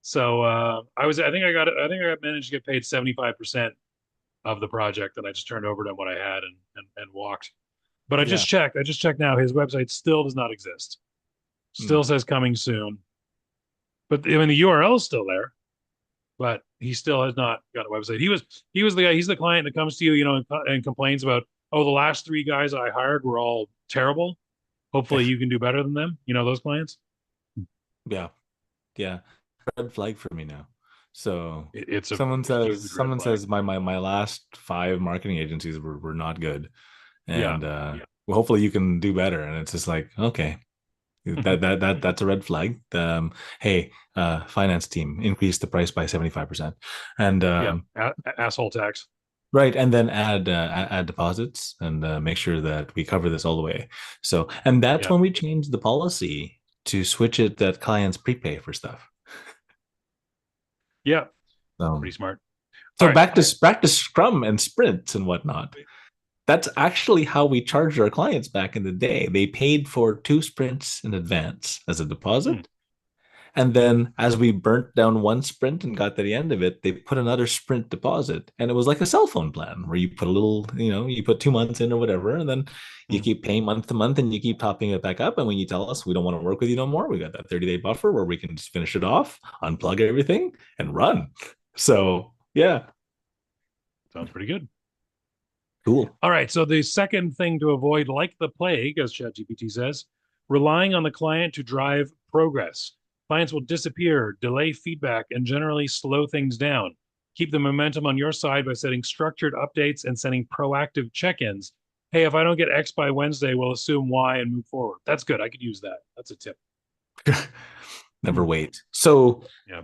So I think I managed to get paid 75% of the project, and I just turned over to him what I had and walked. But Yeah. I just checked now. His website still does not exist. Hmm. Still says coming soon. But I mean, the URL is still there, but he still has not got a website. He was the guy. He's the client that comes to you, and complains about, oh, the last three guys I hired were all terrible. Hopefully, you can do better than them. You know those clients. Yeah. Yeah. Red flag for me now. So It's a someone huge says red someone flag. says my last five marketing agencies were not good. Yeah, And well, hopefully you can do better. And it's just like, okay. That's a red flag. Hey, finance team, increase the price by 75%, and Yeah, asshole tax. right, and then add deposits and make sure that we cover this all the way. So, and that's Yeah, when we changed the policy to switch it that clients prepay for stuff. yeah, Um, pretty smart. All so right. back to Scrum and sprints and whatnot. That's actually how we charged our clients back in the day. They paid for 2 sprints in advance as a Hmm. deposit. And then as we burnt down one sprint and got to the end of it, they put another sprint deposit. And it was like a cell phone plan where you put a little, you put 2 months in or whatever, and then you Hmm. keep paying month to month and you keep topping it back up. And when you tell us we don't want to work with you no more, we got that 30-day buffer where we can just finish it off, unplug everything, and run. So yeah, Sounds pretty good. cool. All right. So the second thing to avoid, like the plague, as ChatGPT says, relying on the client to drive progress. Clients will disappear, delay feedback, and generally slow things down. Keep the momentum on your side by setting structured updates and sending proactive check-ins. Hey, if I don't get X by Wednesday, we'll assume Y and move forward. That's good. I could use that. That's a tip. Never Hmm. wait. So Yeah.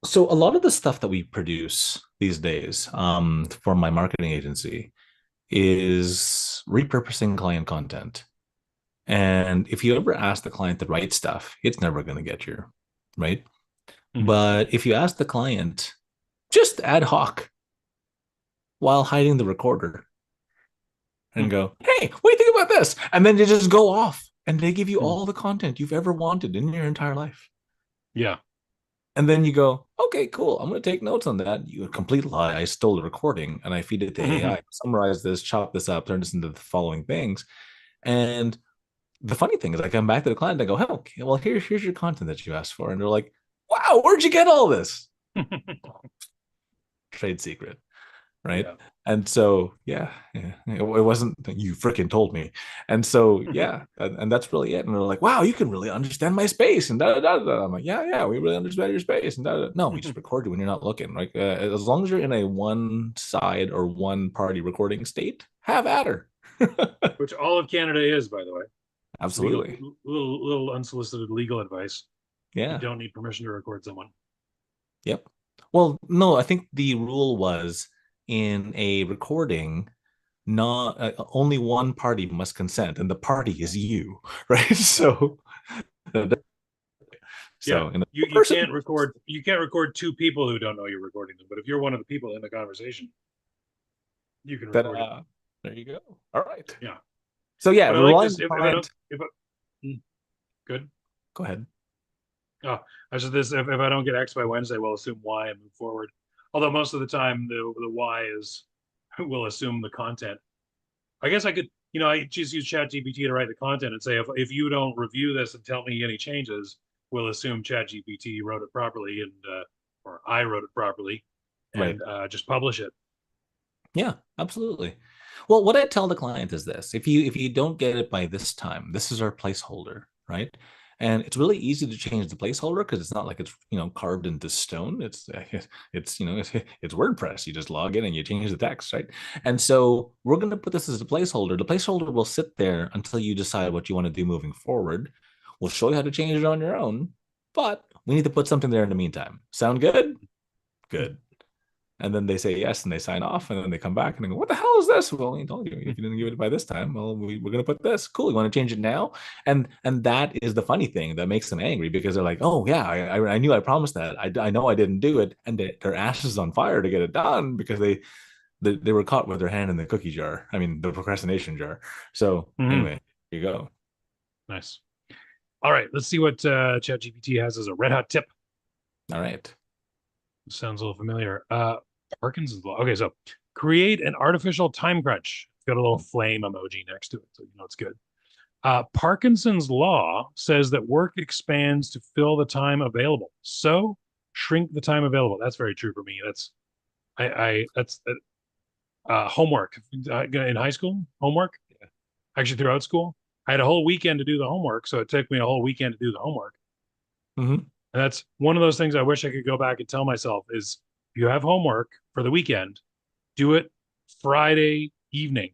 so a lot of the stuff that we produce these days for my marketing agency is repurposing client content. And if you ever ask the client to write stuff, it's never going to get you, right? Hmm. But if you ask the client just ad hoc while hiding the recorder and go, hey, what do you think about this? And then you just go off and they give you Hmm. all the content you've ever wanted in your entire life. Yeah. And then you go, okay, cool. I'm going to take notes on that. You complete lie. I stole the recording and I feed it to AI, summarize this, chop this up, turn this into the following things. And the funny thing is, I come back to the client and I go, "Hell, okay, well, here's your content that you asked for," and they're like, "Wow, where'd you get all this?" Trade secret, right? Yeah. And so, yeah, it wasn't you freaking told me, and so yeah, and that's really it. And they're like, "Wow, you can really understand my space," and da da da. I'm like, "Yeah, we really understand your space." And da, da. No, we just record you when you're not looking. Like as long as you're in a one side or one party recording state, have at her. Which all of Canada is, by the way. Legal, Absolutely, little unsolicited legal advice. You yeah. don't need permission to record someone. Yep. Well, no, I think the rule was in a recording, not only one party must consent, and the party is you, right? Yeah. Uh, Yeah. so, and the You person can't record two people who don't know you're recording them, but if you're one of the people in the conversation, you can that record it. there you go. All right. Yeah. So yeah, But I like relying on this the if I don't client. if I, good. Go ahead. Oh, I said this if I don't get X by Wednesday, we'll assume Y and move forward. Although most of the time the Y is will assume the content. I guess I could, I just use ChatGPT to write the content and say if you don't review this and tell me any changes, we'll assume ChatGPT wrote it properly and or I wrote it properly, Right. and just publish it. Yeah, absolutely. Well, what I tell the client is this: if you don't get it by this time, this is our placeholder, right? And it's really easy to change the placeholder because it's not like it's carved into stone. It's WordPress. You just log in and you change the text, right? And so we're going to put this as a placeholder. The placeholder will sit there until you decide what you want to do moving forward. We'll show you how to change it on your own, but we need to put something there in the meantime. Sound good? Good. And then they say yes and they sign off and then they come back and they go, what the hell is this? Well, I told you if you didn't give it by this time, well, we're going to put this. Cool. You want to change it now? And that is the funny thing that makes them angry because they're like, oh, yeah, I knew I promised that. I know I didn't do it. And their ass is on fire to get it done because they were caught with their hand in the cookie jar. I mean, the procrastination jar. So Mm-hmm. anyway, here you go. Nice. All right, let's see what ChatGPT has as a red hot tip. All right. Sounds a little familiar. Parkinson's law. Okay, so create an artificial time crunch. It's got a little flame emoji next to it, so you know it's good. Parkinson's law says that work expands to fill the time available. So shrink the time available. That's very true for me. That's homework in high school. Homework actually throughout school. I had a whole weekend to do the homework, so it took me a whole weekend to do the homework. Mm-hmm. And that's one of those things I wish I could go back and tell myself is if you have homework for the weekend, do it Friday evening.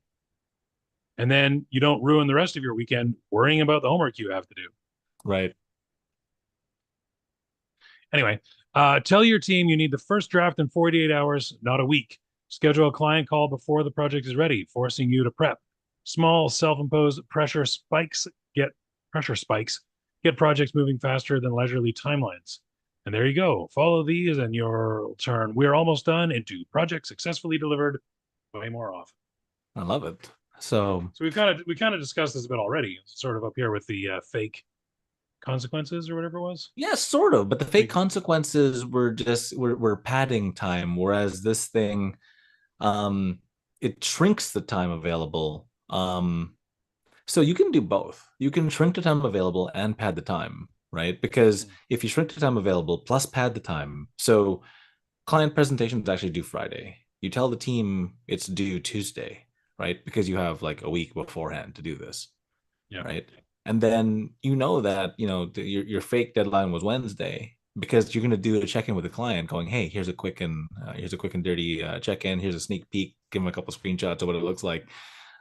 And then you don't ruin the rest of your weekend worrying about the homework you have to do. Right. Anyway, tell your team you need the first draft in 48 hours, not a week. Schedule a client call before the project is ready, forcing you to prep. Small self-imposed get pressure spikes, get projects moving faster than leisurely timelines. And there you go. Follow these and you'll turn we're almost done into project successfully delivered way more often. I love it. So So we kind of discussed this a bit already, sort of up here with the fake consequences or whatever it was. yeah, sort of, but the fake Fake. consequences were padding time, whereas this thing it shrinks the time available. So you can do both. You can shrink the time available and pad the time, right? Because Mm. if you shrink the time available plus pad the time, so client presentations actually due Friday. You tell the team it's due Tuesday, right? Because you have like a week beforehand to do this, Yeah. right? And then you know that your fake deadline was Wednesday because you're going to do a check in with the client, going, "Hey, here's a quick and dirty check in. Here's a sneak peek. Give them a couple screenshots of what it looks like."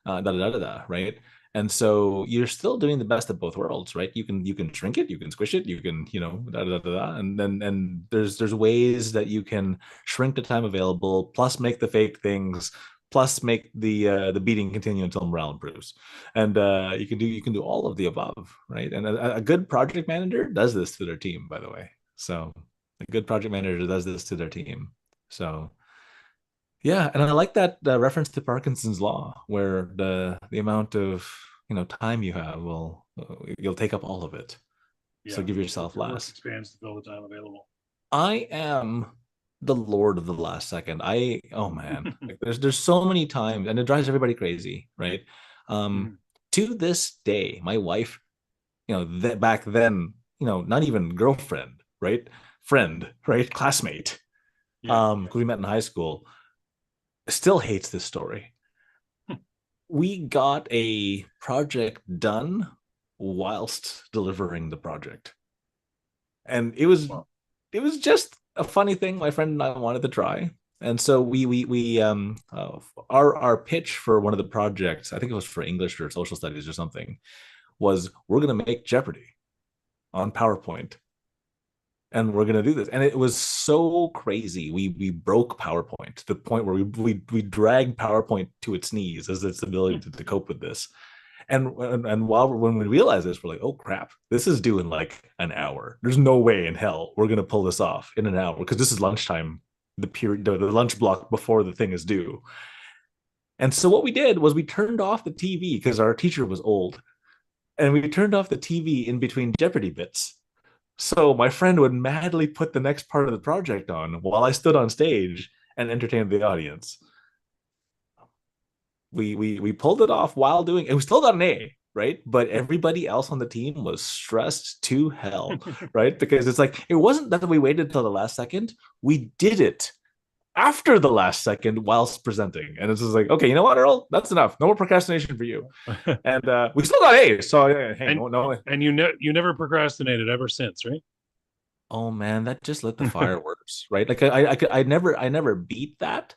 Da da da da, right? And so you're still doing the best of both worlds, right? You can shrink it, you can squish it, you can da da da da, and then there's ways that you can shrink the time available, plus make the fake things, plus make the beating continue until morale improves, and you can do all of the above, right? And a good project manager does this to their team, by the way. So a good project manager does this to their team. So yeah, and I like that reference to Parkinson's law, where the amount of time you have will you'll take up all of it. So Yeah. give yourself Your work less. expands to fill the time available. I am the lord of the last second. Oh man, like there's so many times, and it drives everybody crazy, right? Um, Mhm. to this day, my wife, back then, not even girlfriend, right? Friend, right? Classmate, Yeah. because we met in high school, still hates this story. We got a project done whilst delivering the project, and Well, it was just a funny thing my friend and I wanted to try. And so our pitch for one of the projects, I think it was for English or social studies or something, was we're going to make Jeopardy on PowerPoint, and we're going to do this. And it was so crazy. We broke PowerPoint to the point where we dragged PowerPoint to its knees as its ability to cope with this. And when we realize this, we're like, oh crap, this is due in like an hour. There's no way in hell we're gonna pull this off in an hour because this is lunchtime, the lunch block before the thing is due. And so what we did was we turned off the TV because our teacher was old, and we turned off the TV in between Jeopardy bits. So my friend would madly put the next part of the project on while I stood on stage and entertained the audience. We pulled it off while doing it. We still got an A, right? But everybody else on the team was stressed to hell, right? Because it's like it wasn't that we waited till the last second. We did it after the last second whilst presenting. And it's just like, okay, you know what, Earl? That's enough. No more procrastination for you. And we still got A's. So hey, and no. and you never procrastinated ever since, right? Oh man, that just lit the fireworks, right? Like I never beat that.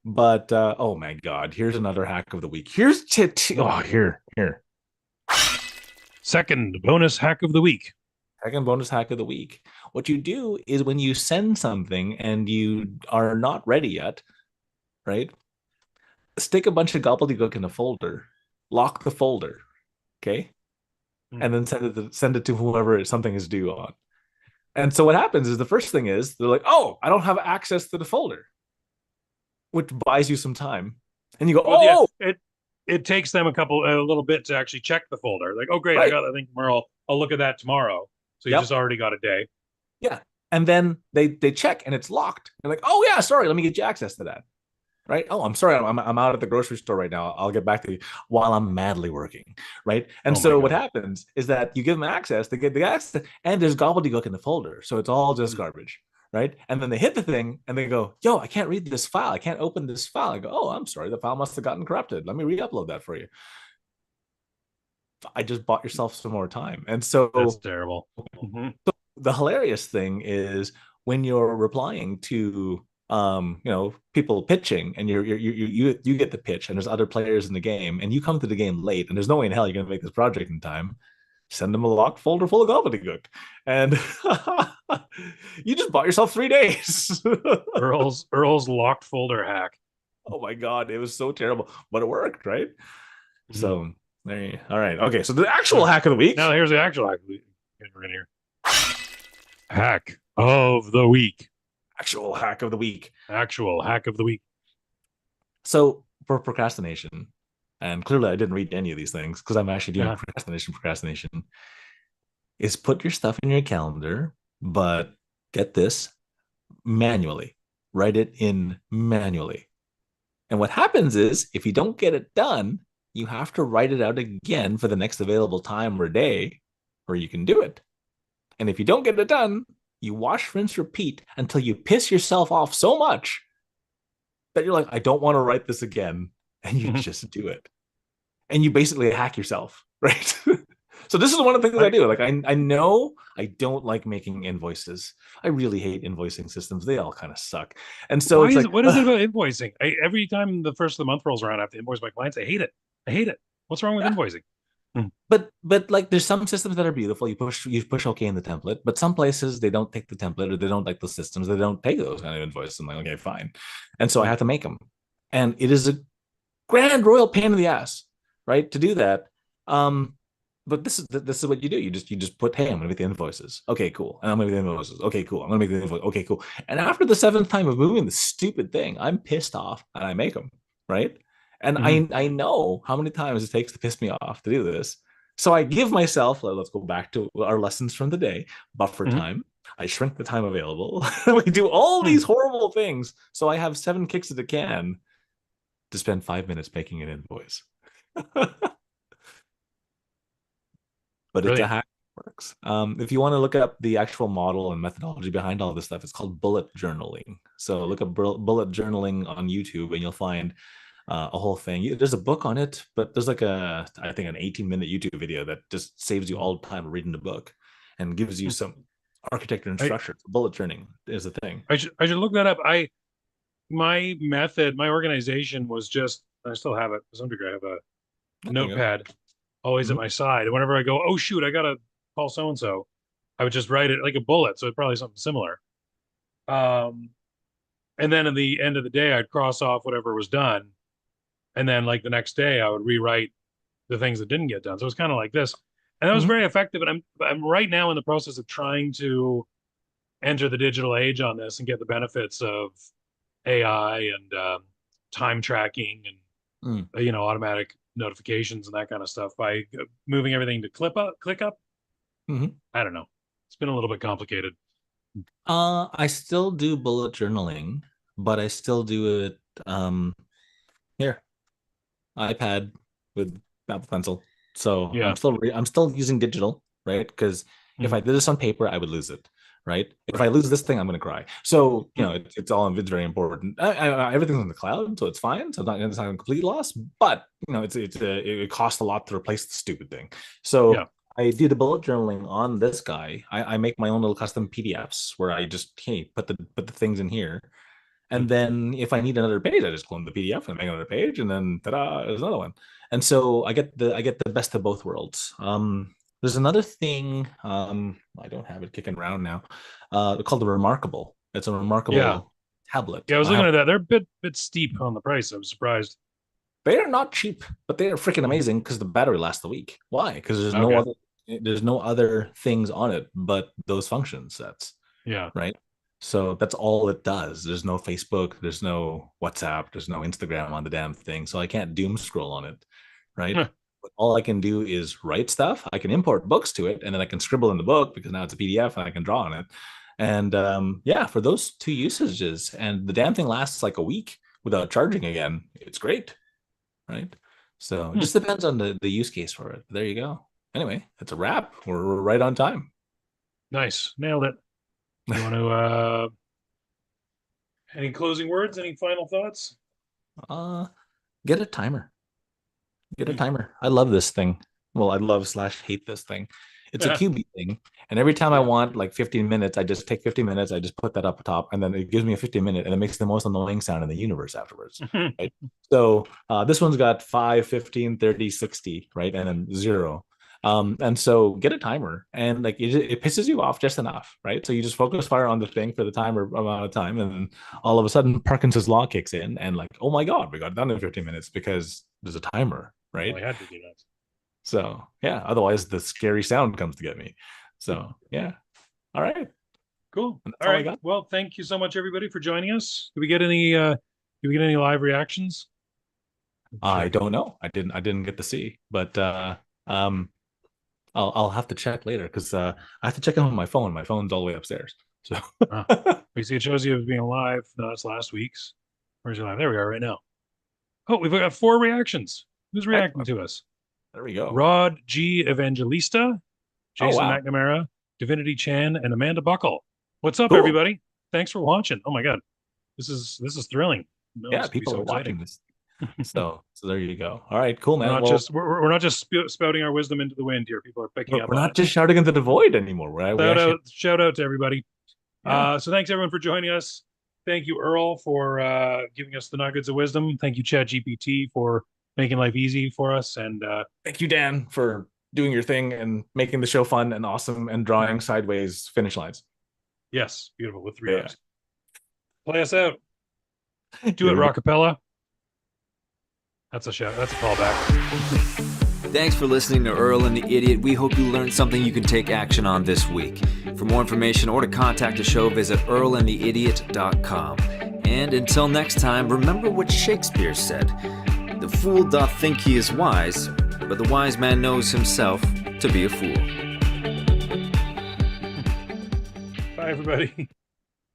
But oh my God, here's another hack of the week. Here. Second bonus hack of the week. Second bonus hack of the week. What you do is when you send something and you are not ready yet, right? Stick a bunch of gobbledygook in a folder, lock the folder, okay, Mm. and then send it to whoever something is due on. And so what happens is the first thing is they're like, "Oh, I don't have access to the folder," which buys you some time. And you go, Well, yeah, "Oh, it takes them a little bit to actually check the folder. Like, oh great, I right, got that thing tomorrow. I'll look at that tomorrow. So you just yep, already got a day. yeah." And then they check and it's locked. They're like, "Oh yeah, sorry, let me get you access to that." Right? Oh, I'm sorry, I'm out at the grocery store right now. I'll get back to you while I'm madly working, right? And Oh my so what god. happens is that you give them access, they get the access, and there's gobbledygook in the folder, so it's all just Mm. garbage, right? And then they hit the thing and they go, "Yo, I can't read this file. I can't open this file." I go, "Oh, I'm sorry, the file must have gotten corrupted. Let me re-upload that for you." I just bought yourself some more time. And That's so terrible. Hmm. the hilarious thing is when you're replying to people pitching and you get the pitch and there's other players in the game and you come to the game late and there's no way in hell you're going to make this project in time. send them a locked folder full of gobbledygook. And you just bought yourself 3 days. Earl's locked folder hack. Oh my God, it was so terrible, but it worked, right? Mhm. So there you all right. Okay, so the actual Now, hack of the week. now here's the actual hack. We're gonna hear hack of the week. Actual hack of the week. Actual hack of the week. So for procrastination, and clearly I didn't read any of these things because I'm actually doing Yeah. procrastination, is put your stuff in your calendar, but get this, manually. Write it in manually. And what happens is if you don't get it done, you have to write it out again for the next available time or day where you can do it. And if you don't get it done, you wash, rinse, repeat until you piss yourself off so much that you're like, I don't want to write this again. And you just do it. And you basically hack yourself, right? So this is one of the things I do. Like I know I don't like making invoices. I really hate invoicing systems. They all kind of suck. And so Why it's is like, it? What is it about invoicing? Every time the first of the month rolls around, I have to invoice my clients. I hate it. I hate it. What's wrong with invoicing? but like there's some systems that are beautiful. You push okay in the template, but some places they don't take the template or they don't like the systems. They don't take those kind of invoices. I'm like, okay, fine. And so I have to make them. And it is a grand royal pain in the ass, right? To do that. But this is what you do. You just put, hey, I'm gonna make the invoices. Okay, cool. And I'm gonna make the invoices. Okay, cool. I'm gonna make the invoice. Okay, cool. And after the seventh time of moving the stupid thing, I'm pissed off and I make them, right? And Mhm. I know how many times it takes to piss me off to do this. So I give myself, let's go back to our lessons from the day, buffer Mhm. time. I shrink the time available. We do all these Mhm. horrible things. So I have 7 kicks at the can to spend 5 minutes making an invoice. But it's a Brilliant. hack that works. If you want to look up the actual model and methodology behind all this stuff, it's called bullet journaling. So look up bullet journaling on YouTube, and you'll find a whole thing. There's a book on it, but there's like I think an 18-minute YouTube video that just saves you all the time reading the book and gives you some architecture and I structure. Bullet journaling is a thing. I should look that up. My method, my organization was just I still have it to some degree. I have a Oh, there you go. notepad always at Mhm. my side. And whenever I go, oh shoot, I gotta call so and so, I would just write it like a bullet. So it's probably something similar. Um, and then at the end of the day, I'd cross off whatever was done, and then like the next day, I would rewrite the things that didn't get done. So it's kind of like this, and that was Mhm. very effective. And I'm right now in the process of trying to enter the digital age on this and get the benefits of AI and time tracking and Mm. automatic notifications and that kind of stuff by moving everything to ClickUp. Mhm. I don't know. It's been a little bit complicated. I still do bullet journaling, but I still do it here, iPad with Apple Pencil. So Yeah. I'm still using digital, right? Because if Mhm. I did this on paper, I would lose it, right? If I lose this thing, I'm gonna cry. So Mhm. it's all it's very important. Everything's on the cloud, so it's fine. So it's not a complete loss, but it costs a lot to replace the stupid thing. Yeah. So I do the bullet journaling on this guy. I make my own little custom PDFs where I just put the things in here, Mhm. and then if I need another page, I just clone the PDF and make another page, and then ta-da, there's another one. And so I get the best of both worlds. There's another thing. I don't have it kicking around now. Called the Remarkable. It's a Yeah. remarkable tablet. Yeah. I was I looking have. at that. They're a bit steep on the price. I was surprised. They are not cheap, but they are freaking Mhm. amazing because the battery lasts a week. Why? Because Okay. there's no other things on it but those function sets, Yeah. right? So that's all it does. There's no Facebook, there's no WhatsApp, there's no Instagram on the damn thing. So I can't doom scroll on it, right? Huh. But all I can do is write stuff. I can import books to it, and then I can scribble in the book because now it's a PDF and I can draw on it. And yeah, for those two usages, and the damn thing lasts like a week without charging again. It's great, right? So it Hmm. just depends on the use case for it. There you go. Anyway, that's a wrap. We're right on time. Nice. Nailed it. You want to any closing words? Any final thoughts? uh, get a timer. Get a Hmm. timer. I love this thing. Well, I love slash hate this thing. It's a Yeah. QB thing. And every time I want like 15 minutes, I just take 15 minutes, I just put that up top, and then it gives me a 15-minute and it makes the most annoying sound in the universe afterwards. Right. So this one's got 5, 15, 30, 60, right? And then zero. And so get a timer, and like it pisses you off just enough, right? So you just focus fire on the thing for the timer amount of time, and then all of a sudden Parkinson's law kicks in, and like, oh my god, we got it done in 15 minutes because there's a timer, Well, right? I had to do that. So yeah, otherwise the scary sound comes to get me. So yeah, all right, Cool. and that's All all I right. got. Well, thank you so much, everybody, for joining us. Did we get any live reactions? I Check. don't know. I didn't get to see, but um, I'll have to check later because I have to check it on my phone. My phone's all the way upstairs. So We see it shows you as being live. No, that's last week's. Where's your live? There we are right now. Oh, we've got 4 reactions. Who's reacting excellent. to us? There we go. Rod G. Evangelista, Oh Jason wow. McNamara, Divinity Chan, and Amanda Buckle. What's up, Cool. everybody? Thanks for watching. Oh my god, this is thrilling. No, Yeah, it's gonna be people so are exciting. watching this. So there you go. All right, cool, We're man. not Well, just we're not just spouting our wisdom into the wind here. People are picking we're up we're on not it. just shouting into the void anymore. We actually, Shout out to everybody. yeah. So thanks everyone for joining us. Thank you, Earl, for giving us the nuggets of wisdom. Thank you, ChatGPT, for making life easy for us. And Thank you, Dan, for doing your thing and making the show fun and awesome and drawing sideways finish lines. yes, beautiful with 3 Yeah. R's. Play us out. Do it, Beautiful. Rockapella. That's a shout. That's a callback. Thanks for listening to Earl and the Idiot. We hope you learned something you can take action on this week. For more information or to contact the show, visit earlandtheidiot.com. And until next time, remember what Shakespeare said. The fool doth think he is wise, but the wise man knows himself to be a fool. Bye, everybody.